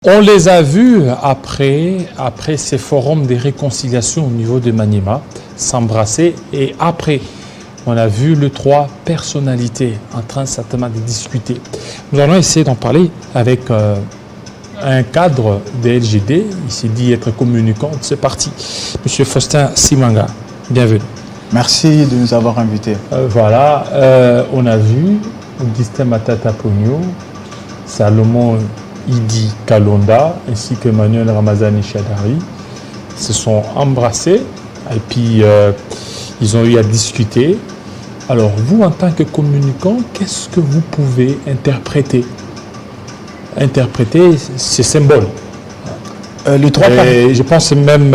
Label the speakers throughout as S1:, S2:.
S1: On les a vus après ces forums de réconciliation au niveau de Maniema s'embrasser, et après on a vu les trois personnalités en train certainement de discuter. Nous allons essayer d'en parler avec un cadre de LGD, il s'est dit être communicant, c'est parti. Monsieur Faustin Simanga, bienvenue.
S2: Merci de nous avoir invités.
S1: On a vu Augustin Matata Ponyo, Salomon Idi Kalonda ainsi que Manuel Ramazani Chadari se sont embrassés et puis ils ont eu à discuter. Alors vous, en tant que communicant, qu'est-ce que vous pouvez interpréter ces symboles?
S2: Les trois
S1: je pense même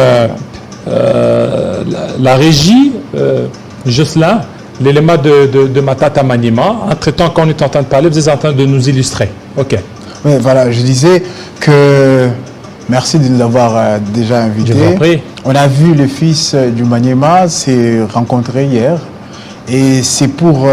S1: la régie, Jocelyn, l'élément de Matata Maniema, entre-temps qu'on est en train de parler, vous êtes en train de nous illustrer. Ok.
S2: Oui, voilà, je disais que merci de nous avoir déjà invités.
S1: Je vous en prie.
S2: On a vu le fils du Maniema s'est rencontré hier, et c'est pour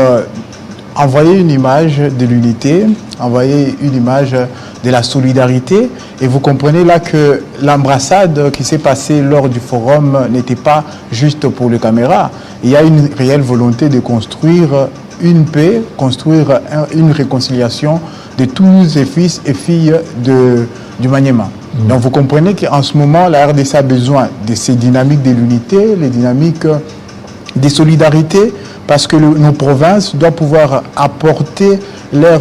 S2: envoyer une image de l'unité, envoyer une image de la solidarité. Et vous comprenez là que l'embrassade qui s'est passée lors du forum n'était pas juste pour les caméras. Il y a une réelle volonté de construire une paix, construire une réconciliation de tous ces fils et filles du Maniema. Donc vous comprenez qu'en ce moment, la RDC a besoin de ces dynamiques de l'unité, les dynamiques de solidarité, parce que nos provinces doivent pouvoir apporter leur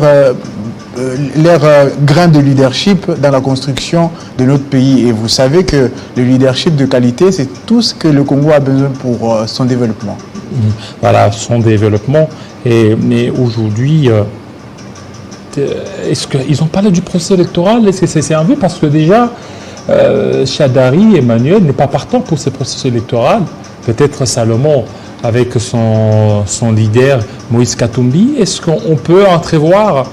S2: grain de leadership dans la construction de notre pays. Et vous savez que le leadership de qualité, c'est tout ce que le Congo a besoin pour son développement.
S1: Voilà, son développement. Mais aujourd'hui, est-ce qu'ils ont parlé du processus électoral? Est-ce que c'est en vue? Parce que déjà, Chadari, Emmanuel n'est pas partant pour ce processus électoral. Peut-être Salomon avec son leader Moïse Katumbi. Est-ce qu'on peut entrevoir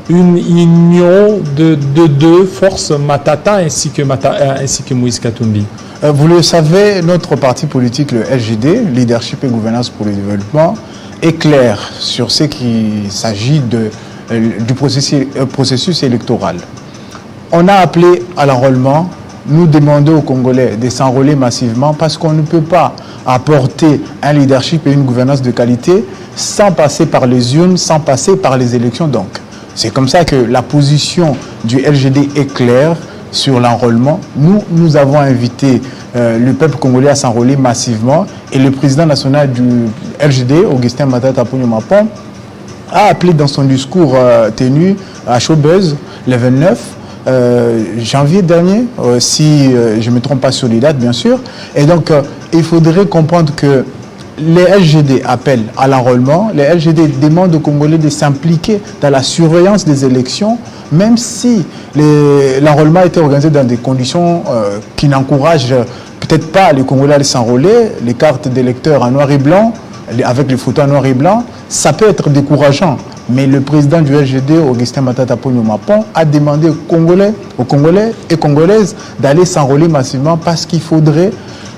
S1: une union de deux forces, Matata ainsi que Moïse Katumbi?
S2: Vous le savez, notre parti politique, le LGD, Leadership et Gouvernance pour le Développement, est clair sur ce qu'il s'agit du processus électoral. On a appelé à l'enrôlement. Nous demandons aux Congolais de s'enrôler massivement parce qu'on ne peut pas apporter un leadership et une gouvernance de qualité sans passer par les urnes, sans passer par les élections. Donc, c'est comme ça que la position du LGD est claire sur l'enrôlement. Nous avons invité le peuple congolais à s'enrôler massivement, et le président national du LGD, Augustin Matata Ponyo Mapon, a appelé dans son discours tenu à Showbuzz le 29 janvier dernier, si je ne me trompe pas sur les dates, bien sûr. Et donc, il faudrait comprendre que les LGD appellent à l'enrôlement, les LGD demandent aux Congolais de s'impliquer dans la surveillance des élections, même si l'enrôlement a été organisé dans des conditions qui n'encouragent peut-être pas les Congolais à s'enrôler. Les cartes d'électeurs en noir et blanc, avec les photos en noir et blanc, ça peut être décourageant. Mais le président du LGD, Augustin Matata Ponyo Mapon, a demandé aux Congolais et Congolaises d'aller s'enrôler massivement parce qu'il faudrait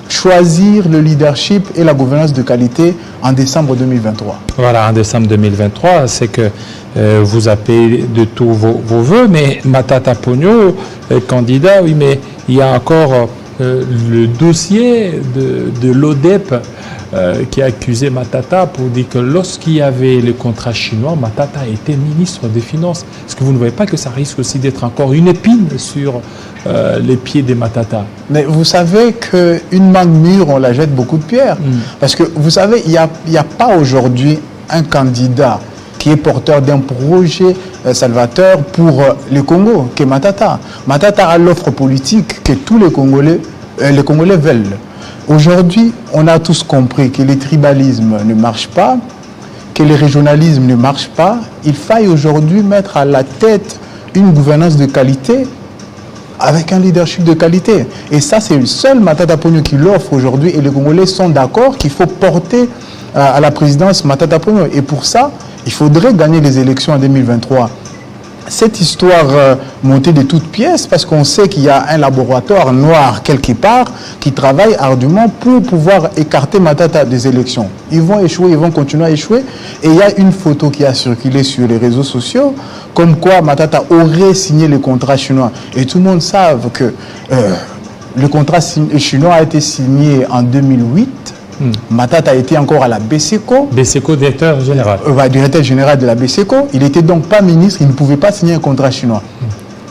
S2: choisir le leadership et la gouvernance de qualité en décembre 2023.
S1: Voilà, en décembre 2023, c'est que vous appelez de tous vos voeux, mais Matata Ponyo, candidat, oui, mais il y a encore le dossier de l'ODEP qui a accusé Matata pour dire que lorsqu'il y avait le contrat chinois, Matata était ministre des Finances. Est-ce que vous ne voyez pas que ça risque aussi d'être encore une épine sur les pieds des Matata?
S2: Mais vous savez qu'une mangue mûre, on la jette beaucoup de pierres. Parce que vous savez, il n'y a pas aujourd'hui un candidat qui est porteur d'un projet salvateur pour le Congo, qui est Matata. Matata a l'offre politique que tous les Congolais veulent. Aujourd'hui, on a tous compris que le tribalisme ne marche pas, que le régionalisme ne marche pas. Il faille aujourd'hui mettre à la tête une gouvernance de qualité avec un leadership de qualité. Et ça, c'est le seul Matata Ponyo qui l'offre aujourd'hui. Et les Congolais sont d'accord qu'il faut porter à la présidence Matata Ponyo. Et pour ça, il faudrait gagner les élections en 2023. Cette histoire montée de toutes pièces, parce qu'on sait qu'il y a un laboratoire noir quelque part qui travaille ardument pour pouvoir écarter Matata des élections. Ils vont échouer, ils vont continuer à échouer. Et il y a une photo qui a circulé sur les réseaux sociaux comme quoi Matata aurait signé le contrat chinois. Et tout le monde sait que le contrat chinois a été signé en 2008. Matata était encore à la BCECO.
S1: BCECO, directeur général.
S2: Directeur général de la BCECO. Il n'était donc pas ministre, il ne pouvait pas signer un contrat chinois.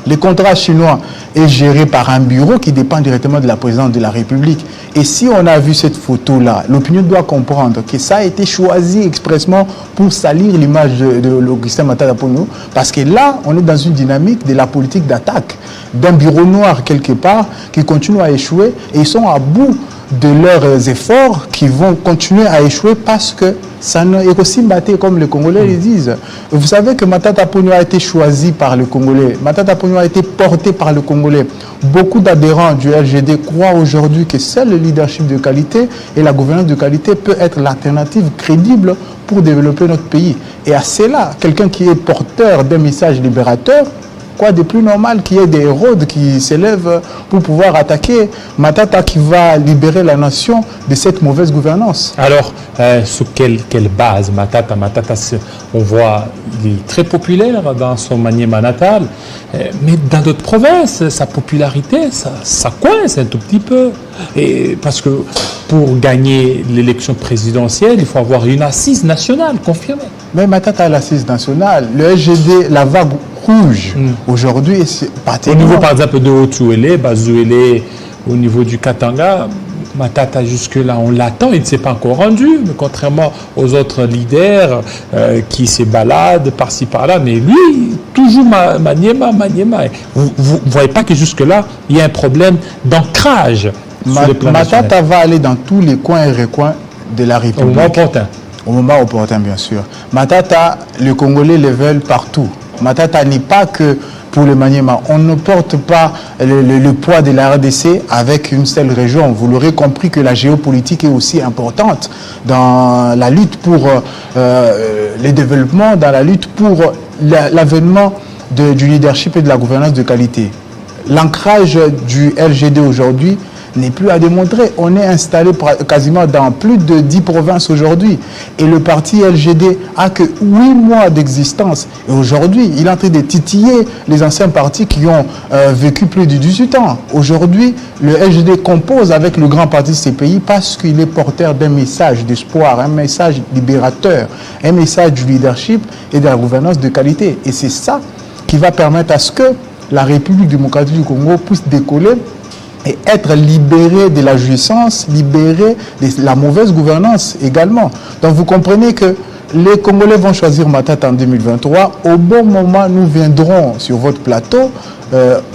S2: Le contrat chinois est géré par un bureau qui dépend directement de la présidence de la République. Et si on a vu cette photo-là, l'opinion doit comprendre que ça a été choisi expressement pour salir l'image de Augustin Matata Ponyo. Parce que là, on est dans une dynamique de la politique d'attaque, d'un bureau noir quelque part qui continue à échouer. Et ils sont à bout de leurs efforts qui vont continuer à échouer parce que ça est aussi battu comme les Congolais le disent. Vous savez que Matata Ponyo a été choisi par les Congolais. Matata Ponyo a été porté par les Congolais. Beaucoup d'adhérents du LGD croient aujourd'hui que seul le leadership de qualité et la gouvernance de qualité peut être l'alternative crédible pour développer notre pays. Et à cela, quelqu'un qui est porteur d'un message libérateur, quoi de plus normal qu'il y ait des héros qui s'élèvent pour pouvoir attaquer Matata qui va libérer la nation de cette mauvaise gouvernance.
S1: Alors, sur quelle base Matata, on voit, il est très populaire dans son Maniema natal, mais dans d'autres provinces, sa popularité, ça coince un tout petit peu. Et parce que pour gagner l'élection présidentielle, il faut avoir une assise nationale confirmée.
S2: Mais Matata a l'assise nationale. Le LGD, la vague rouge, aujourd'hui, c'est
S1: au niveau, par exemple, de Haut-Zouélé, Bazouélé, au niveau du Katanga, Matata, jusque-là, on l'attend, il ne s'est pas encore rendu, mais contrairement aux autres leaders qui se baladent par-ci, par-là, mais lui, toujours Maniema. Vous ne voyez pas que jusque-là, il y a un problème d'ancrage.
S2: Matata va aller dans tous les coins et recoins de la République.
S1: Au moment opportun.
S2: Au moment opportun, bien sûr. Matata, les Congolais le veulent partout. Matata n'est pas que pour le Maniema. On ne porte pas le poids de la RDC avec une seule région. Vous l'aurez compris que la géopolitique est aussi importante dans la lutte pour le développement, dans la lutte pour l'avènement du leadership et de la gouvernance de qualité. L'ancrage du LGD aujourd'hui n'est plus à démontrer. On est installé quasiment dans plus de 10 provinces aujourd'hui. Et le parti LGD a que 8 mois d'existence. Et aujourd'hui, il est en train de titiller les anciens partis qui ont vécu plus de 18 ans. Aujourd'hui, le LGD compose avec le grand parti CPI parce qu'il est porteur d'un message d'espoir, un message libérateur, un message du leadership et de la gouvernance de qualité. Et c'est ça qui va permettre à ce que la République démocratique du Congo puisse décoller et être libéré de la jouissance, libéré de la mauvaise gouvernance également. Donc vous comprenez que les Congolais vont choisir Matata en 2023. Au bon moment, nous viendrons sur votre plateau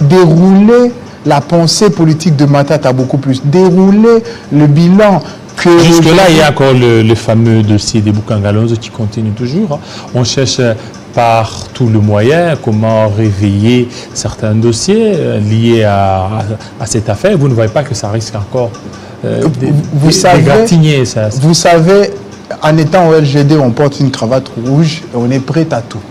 S2: dérouler la pensée politique de Matata beaucoup plus, dérouler le bilan.
S1: Jusque-là, il y a encore le fameux dossier des Boukangalonzo qui continue toujours. On cherche par tout le moyen comment réveiller certains dossiers liés à cette affaire. Vous ne voyez pas que ça risque encore d'égratigner ça.
S2: Vous savez, en étant au LGD, on porte une cravate rouge et on est prêt à tout.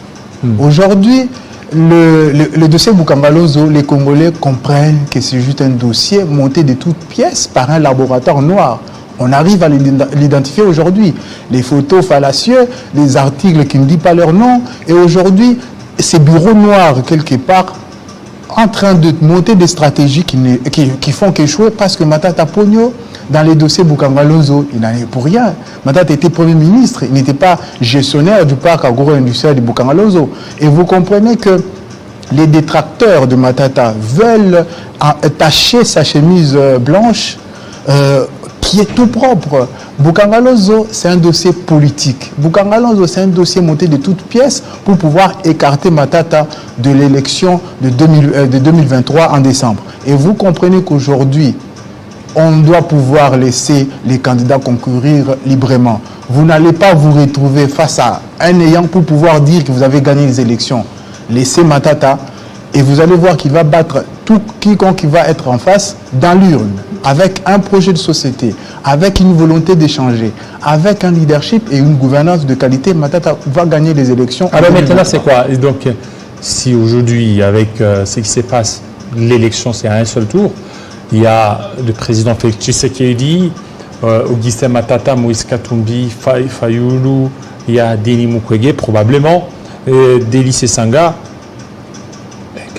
S2: Aujourd'hui, le dossier Boukangalonzo, les Congolais comprennent que c'est juste un dossier monté de toutes pièces par un laboratoire noir. On arrive à l'identifier aujourd'hui. Les photos fallacieuses, les articles qui ne disent pas leur nom. Et aujourd'hui, ces bureaux noirs, quelque part, en train de monter des stratégies qui font qu'échouer parce que Matata Ponyo, dans les dossiers Boukangalonzo, il n'en est pour rien. Matata était Premier ministre, il n'était pas gestionnaire du parc agro-industriel de Boukangalonzo. Et vous comprenez que les détracteurs de Matata veulent tacher sa chemise blanche qui est tout propre. Boukangalonzo, c'est un dossier politique. Boukangalonzo, c'est un dossier monté de toutes pièces pour pouvoir écarter Matata de l'élection de 2023 en décembre. Et vous comprenez qu'aujourd'hui, on doit pouvoir laisser les candidats concourir librement. Vous n'allez pas vous retrouver face à un ayant pour pouvoir dire que vous avez gagné les élections. Laissez Matata et vous allez voir qu'il va battre tout quiconque qui va être en face dans l'urne, avec un projet de société, avec une volonté d'échanger, avec un leadership et une gouvernance de qualité. Matata va gagner les élections.
S1: Alors maintenant, c'est quoi? Et donc, si aujourd'hui, avec ce qui se passe, l'élection, c'est à un seul tour, il y a le président Félix Tshisekedi, Augustin Matata, Moïse Katumbi, Fayoulou, il y a Denis Mukwege, probablement. Délice Sanga,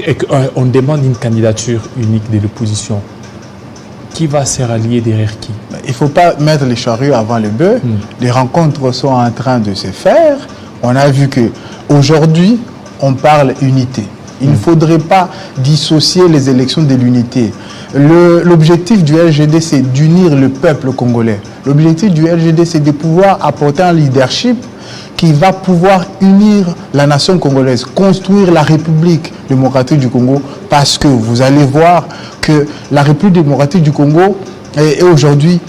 S1: et qu'on demande une candidature unique de l'opposition, qui va se rallier derrière qui?
S2: Il ne faut pas mettre les charrues avant les bœufs. Les rencontres sont en train de se faire. On a vu qu'aujourd'hui, on parle unité. Il ne faudrait pas dissocier les élections de l'unité. L'objectif du LGD, c'est d'unir le peuple congolais. L'objectif du LGD, c'est de pouvoir apporter un leadership qui va pouvoir unir la nation congolaise, construire la République démocratique du Congo, parce que vous allez voir que la République démocratique du Congo est aujourd'hui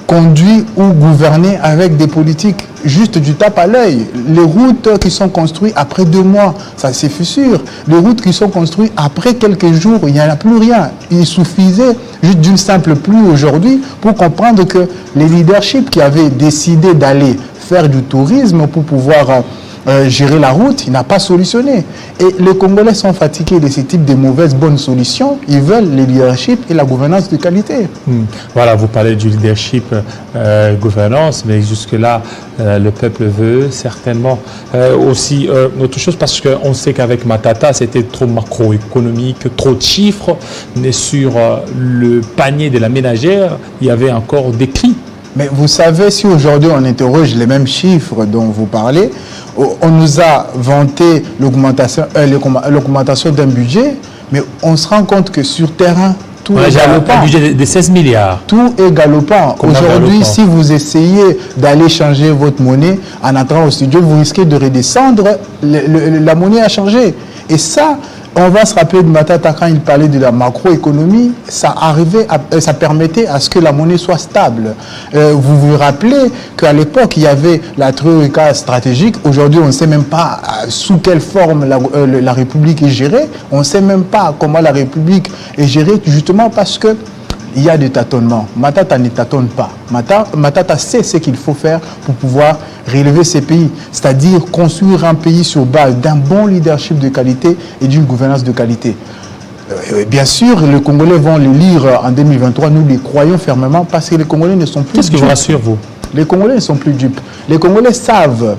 S2: conduite ou gouvernée avec des politiques juste du tape à l'œil. Les routes qui sont construites après 2 mois, ça c'est sûr. Les routes qui sont construites après quelques jours, il n'y en a plus rien. Il suffisait juste d'une simple pluie aujourd'hui pour comprendre que les leaderships qui avaient décidé d'aller faire du tourisme pour pouvoir gérer la route, il n'a pas solutionné. Et les Congolais sont fatigués de ce type de mauvaises bonnes solutions. Ils veulent le leadership et la gouvernance de qualité.
S1: Voilà, vous parlez du leadership, gouvernance, mais jusque-là, le peuple veut certainement aussi autre chose, parce qu'on sait qu'avec Matata, c'était trop macroéconomique, trop de chiffres, mais sur le panier de la ménagère, il y avait encore des cris.
S2: Mais vous savez, si aujourd'hui on interroge les mêmes chiffres dont vous parlez, on nous a vanté l'augmentation d'un budget, mais on se rend compte que sur terrain, tout est galopant.
S1: Un budget de 16 milliards.
S2: Tout est galopant. Aujourd'hui, si vous essayez d'aller changer votre monnaie en entrant au studio, vous risquez de redescendre. La monnaie a changé. Et ça, on va se rappeler de Matata quand il parlait de la macroéconomie, ça permettait à ce que la monnaie soit stable. Vous vous rappelez qu'à l'époque, il y avait la troïka stratégique. Aujourd'hui, on ne sait même pas sous quelle forme la République est gérée. On ne sait même pas comment la République est gérée, justement parce que il y a des tâtonnements. Matata ne tâtonne pas. Matata sait ce qu'il faut faire pour pouvoir relever ces pays, c'est-à-dire construire un pays sur base d'un bon leadership de qualité et d'une gouvernance de qualité. Bien sûr, les Congolais vont le lire en 2023, nous les croyons fermement, parce que les Congolais ne sont plus
S1: dupes. Qu'est-ce qui vous rassure, vous?
S2: Les Congolais ne sont plus dupes. Les Congolais savent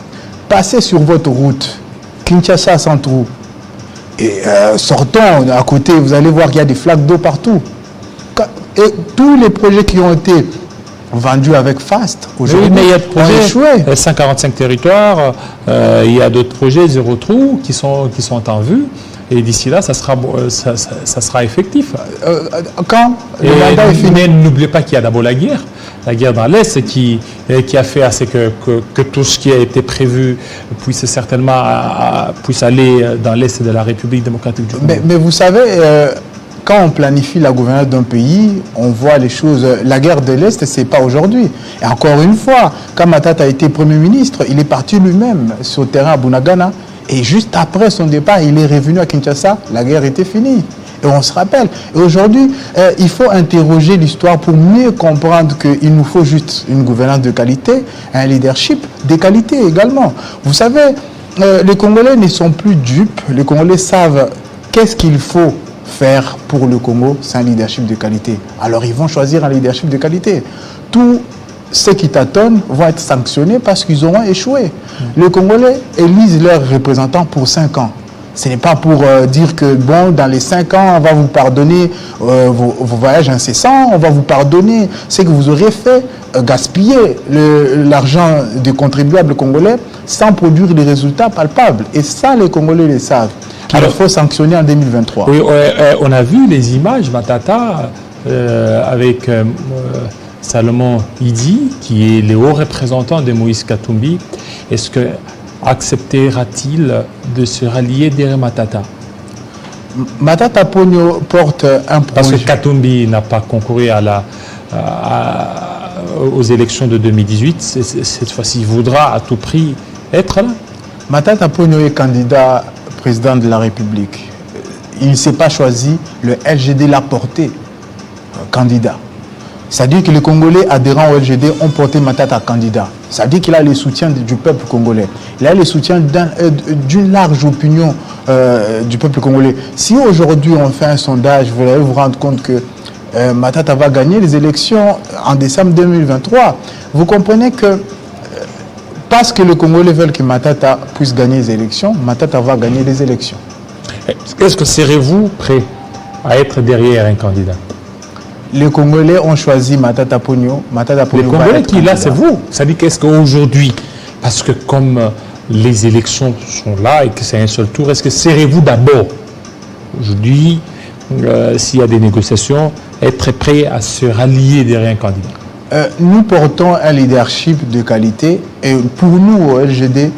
S2: passer sur votre route, Kinshasa sans trou, et sortant à côté, vous allez voir qu'il y a des flaques d'eau partout. Et tous les projets qui ont été vendus avec FAST, aujourd'hui, ont échoué.
S1: 145 territoires, il y a d'autres projets, 0 trou, qui sont en vue. Et d'ici là, ça sera effectif.
S2: Quand le mandat est fini.
S1: Mais n'oubliez pas qu'il y a d'abord la guerre dans l'Est qui a fait à ce que tout ce qui a été prévu puisse certainement puisse aller dans l'Est de la République démocratique du Congo.
S2: Mais vous savez, quand on planifie la gouvernance d'un pays, on voit les choses. La guerre de l'Est, ce n'est pas aujourd'hui. Et encore une fois, quand Matata a été Premier ministre, il est parti lui-même sur le terrain à Bunagana. Et juste après son départ, il est revenu à Kinshasa. La guerre était finie. Et on se rappelle. Et aujourd'hui, il faut interroger l'histoire pour mieux comprendre qu'il nous faut juste une gouvernance de qualité, un leadership de qualité également. Vous savez, les Congolais ne sont plus dupes. Les Congolais savent qu'est-ce qu'il faut faire pour le Congo, c'est un leadership de qualité. Alors ils vont choisir un leadership de qualité. Tous ceux qui tâtonnent vont être sanctionnés parce qu'ils auront échoué. Les Congolais élisent leurs représentants pour 5 ans. Ce n'est pas pour dire que bon, dans les 5 ans, on va vous pardonner vos voyages incessants, on va vous pardonner ce que vous aurez fait, gaspiller l'argent des contribuables congolais sans produire des résultats palpables. Et ça, les Congolais le savent. Il faut sanctionner en 2023.
S1: Oui, on a vu les images, Matata, avec Salomon Idi, qui est le haut représentant de Moïse Katumbi. Est-ce que acceptera-t-il de se rallier derrière Matata?
S2: Matata Ponyo porte un projet.
S1: Parce que Katumbi n'a pas concouru aux élections de 2018. Cette fois-ci, il voudra à tout prix être là.
S2: Matata Ponyo est candidat président de la République. Il ne s'est pas choisi, le LGD l'a porté candidat. C'est-à-dire que les Congolais adhérents au LGD ont porté Matata candidat. C'est-à-dire qu'il a le soutien du peuple congolais. Il a le soutien d'une large opinion du peuple congolais. Si aujourd'hui on fait un sondage, vous allez vous rendre compte que Matata va gagner les élections en décembre 2023. Vous comprenez que Parce que les Congolais veulent que Matata puisse gagner les élections, Matata va gagner les élections.
S1: Est-ce que serez-vous prêt à être derrière un candidat?
S2: Les Congolais ont choisi Matata Ponyo.
S1: Les Congolais qui là, c'est vous. Ça dit qu'est-ce qu'aujourd'hui, parce que comme les élections sont là et que c'est un seul tour, est-ce que serez-vous d'abord, aujourd'hui, s'il y a des négociations, être prêt à se rallier derrière un candidat?
S2: Nous portons un leadership de qualité et pour nous, au LGD,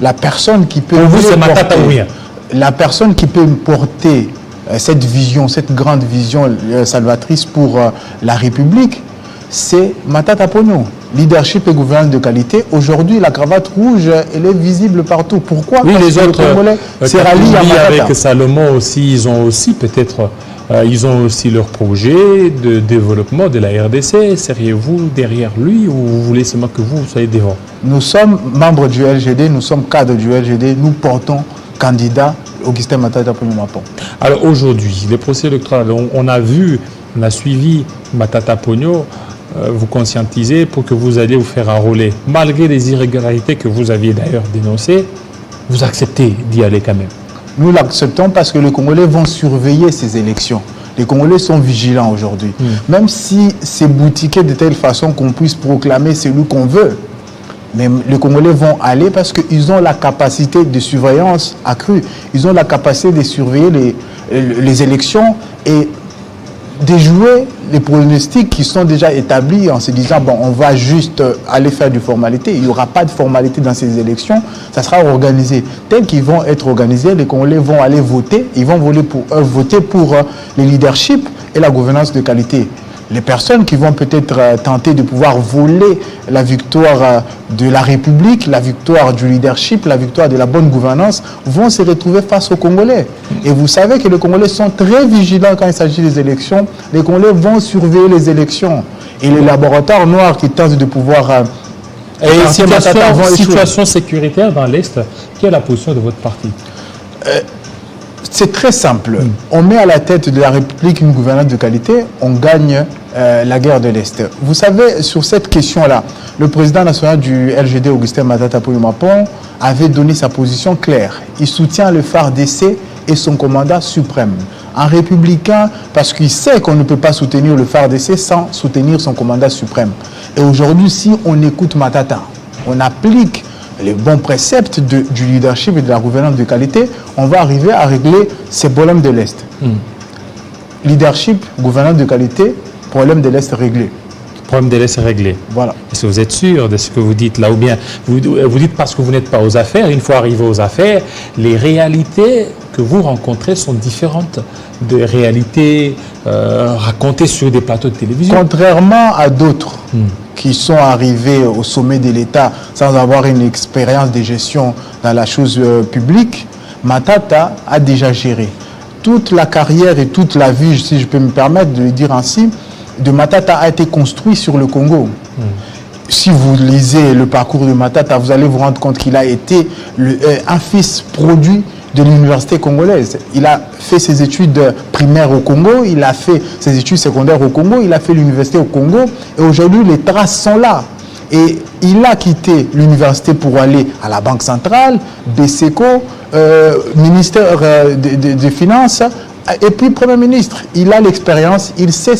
S2: la personne qui peut...
S1: Pour vous, c'est Matata ou rien?
S2: La personne qui peut porter cette vision, cette grande vision salvatrice pour la République, c'est Matata Ponyo. Leadership et gouvernance de qualité. Aujourd'hui, la cravate rouge, elle est visible partout. Pourquoi?
S1: Oui,
S2: parce
S1: les
S2: que
S1: autres,
S2: les Congolais se rallient à Matata.
S1: avec Salomon aussi, ils ont aussi peut-être, ils ont aussi leur projet de développement de la RDC. Seriez-vous derrière lui ou vous voulez seulement que vous soyez devant?
S2: Nous sommes membres du LGD, nous sommes cadres du LGD, nous portons candidat Augustin Matata Ponyo Mapon.
S1: Alors aujourd'hui, les procès électoraux, on a suivi Matata Ponyo, vous conscientiser pour que vous alliez vous faire enrôler. Malgré les irrégularités que vous aviez d'ailleurs dénoncées, vous acceptez d'y aller quand même.
S2: Nous l'acceptons parce que les Congolais vont surveiller ces élections. Les Congolais sont vigilants aujourd'hui. Même si c'est boutiqué de telle façon qu'on puisse proclamer celui qu'on veut, mais les Congolais vont aller parce qu'ils ont la capacité de surveillance accrue. Ils ont la capacité de surveiller les élections et de jouer les pronostics qui sont déjà établis en se disant bon, on va juste aller faire du formalité. Il n'y aura pas de formalité dans ces élections. Ça sera organisé. Tel qu'ils vont être organisés, les Congolais vont aller voter. Ils vont voter pour le leadership et la gouvernance de qualité. Les personnes qui vont peut-être tenter de pouvoir voler la victoire de la République, la victoire du leadership, la victoire de la bonne gouvernance, vont se retrouver face aux Congolais. Et vous savez que les Congolais sont très vigilants quand il s'agit des élections. Les Congolais vont surveiller les élections. Et les laboratoires noirs qui tentent de pouvoir...
S1: et situation sécuritaire dans l'Est, quelle est la position de votre parti?
S2: C'est très simple. On met à la tête de la République une gouvernance de qualité, on gagne la guerre de l'Est. Vous savez, sur cette question-là, le président national du LGD, Augustin Matata Ponyo Mapon, avait donné sa position claire. Il soutient le FARDC et son commandant suprême. Un républicain, parce qu'il sait qu'on ne peut pas soutenir le FARDC sans soutenir son commandant suprême. Et aujourd'hui, si on écoute Matata, on applique les bons préceptes du leadership et de la gouvernance de qualité, on va arriver à régler ces problèmes de l'Est. Leadership, gouvernance de qualité, problème de l'Est réglé.
S1: Le problème de l'Est est réglé.
S2: Voilà.
S1: Est-ce que vous êtes sûr de ce que vous dites là? Ou bien vous dites parce que vous n'êtes pas aux affaires, une fois arrivé aux affaires, les réalités que vous rencontrez sont différentes des réalités racontées sur des plateaux de télévision.
S2: Contrairement à d'autres qui sont arrivés au sommet de l'État sans avoir une expérience de gestion dans la chose publique, Matata a déjà géré. Toute la carrière et toute la vie, si je peux me permettre de le dire ainsi, de Matata a été construit sur le Congo. Si vous lisez le parcours de Matata, vous allez vous rendre compte qu'il a été un fils produit de l'université congolaise. Il a fait ses études primaires au Congo, il a fait ses études secondaires au Congo, il a fait l'université au Congo, et aujourd'hui les traces sont là. Et il a quitté l'université pour aller à la Banque centrale, BCECO, ministère des Finances, et puis Premier ministre. Il a l'expérience, il sait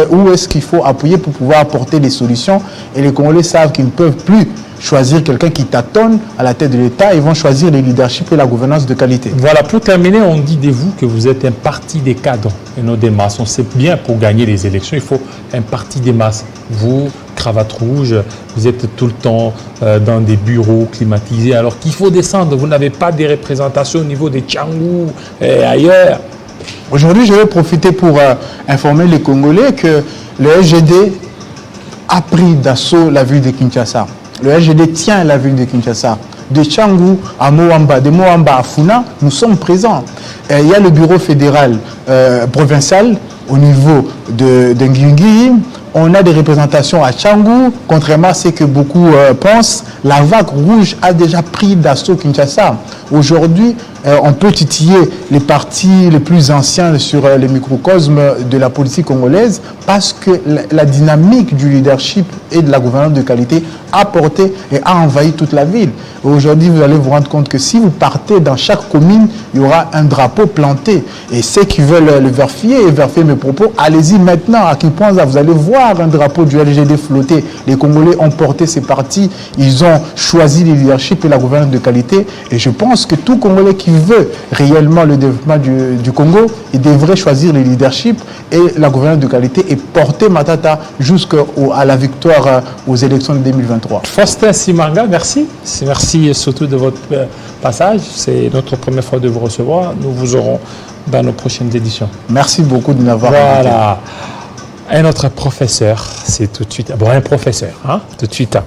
S2: où est-ce qu'il faut appuyer pour pouvoir apporter des solutions, et les Congolais savent qu'ils ne peuvent plus choisir quelqu'un qui tâtonne à la tête de l'État, ils vont choisir le leadership et la gouvernance de qualité.
S1: Voilà, pour terminer, on dit de vous que vous êtes un parti des cadres et non des masses. On sait bien, pour gagner les élections, il faut un parti des masses. Vous, cravate rouge, vous êtes tout le temps dans des bureaux climatisés, alors qu'il faut descendre. Vous n'avez pas de représentation au niveau des Tchangou et ailleurs.
S2: Aujourd'hui, je vais profiter pour informer les Congolais que le LGD a pris d'assaut la ville de Kinshasa. Le LGD tient la ville de Kinshasa. De Tchangou à Moamba, de Moamba à Funa, nous sommes présents. Il y a le bureau fédéral provincial au niveau de Ngingui, on a des représentations à Tchangou. Contrairement à ce que beaucoup pensent, la vague rouge a déjà pris d'assaut Kinshasa. Aujourd'hui, on peut titiller les partis les plus anciens sur les microcosmes de la politique congolaise parce que la dynamique du leadership et de la gouvernance de qualité a porté et a envahi toute la ville. Aujourd'hui, vous allez vous rendre compte que si vous partez dans chaque commune, il y aura un drapeau planté. Et ceux qui veulent le vérifier et vérifier mes propos, allez-y maintenant à Kiponza, vous allez voir un drapeau du LGD flotter. Les Congolais ont porté ces partis, ils ont choisi le leadership et la gouvernance de qualité. Et je pense que tout Congolais qui veut réellement le développement du Congo, il devrait choisir le leadership et la gouvernance de qualité et porter Matata jusqu'à la victoire aux élections de 2023.
S1: Faustin Simanga, merci. Merci surtout de votre passage. C'est notre première fois de vous recevoir. Nous vous aurons dans nos prochaines éditions.
S2: Merci beaucoup de m'avoir invité.
S1: Voilà. Un autre professeur, c'est tout de suite. Bon, un professeur, hein, tout de suite.